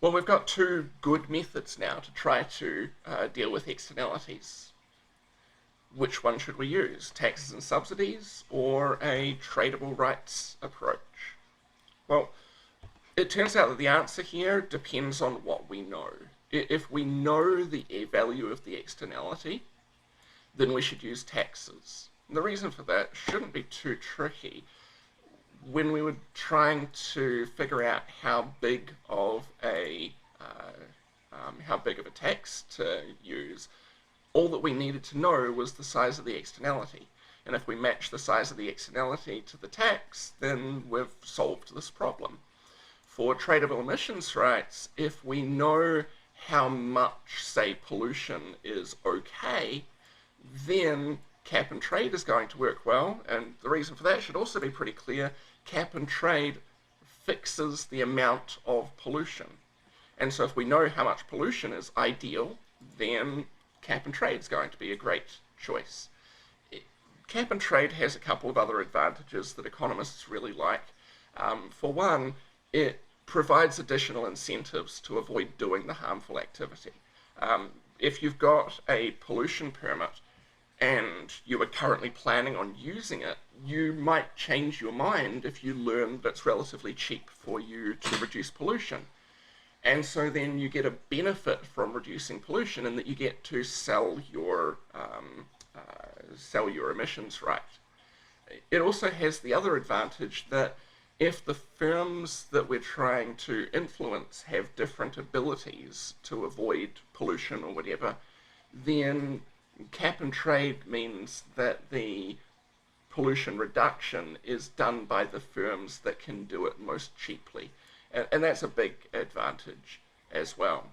Well, we've got two good methods now to try to deal with externalities. Which one should we use? Taxes and subsidies or a tradable rights approach? Well, it turns out that the answer here depends on what we know. If we know the value of the externality, then we should use taxes. And the reason for that shouldn't be too tricky. When we were trying to figure out how big of a tax to use, all that we needed to know was the size of the externality. And if we match the size of the externality to the tax, then we've solved this problem. For tradable emissions rights, if we know how much, say, pollution is okay, then cap and trade is going to work well. And the reason for that should also be pretty clear. Cap and trade fixes the amount of pollution. And so if we know how much pollution is ideal, then cap and trade is going to be a great choice. Cap and trade has a couple of other advantages that economists really like. For one, it provides additional incentives to avoid doing the harmful activity. If you've got a pollution permit and you are currently planning on using it, you might change your mind if you learn that it's relatively cheap for you to reduce pollution. And so then you get a benefit from reducing pollution in that you get to sell your emissions right. It also has the other advantage that if the firms that we're trying to influence have different abilities to avoid pollution or whatever, then cap and trade means that the pollution reduction is done by the firms that can do it most cheaply. And that's a big advantage as well.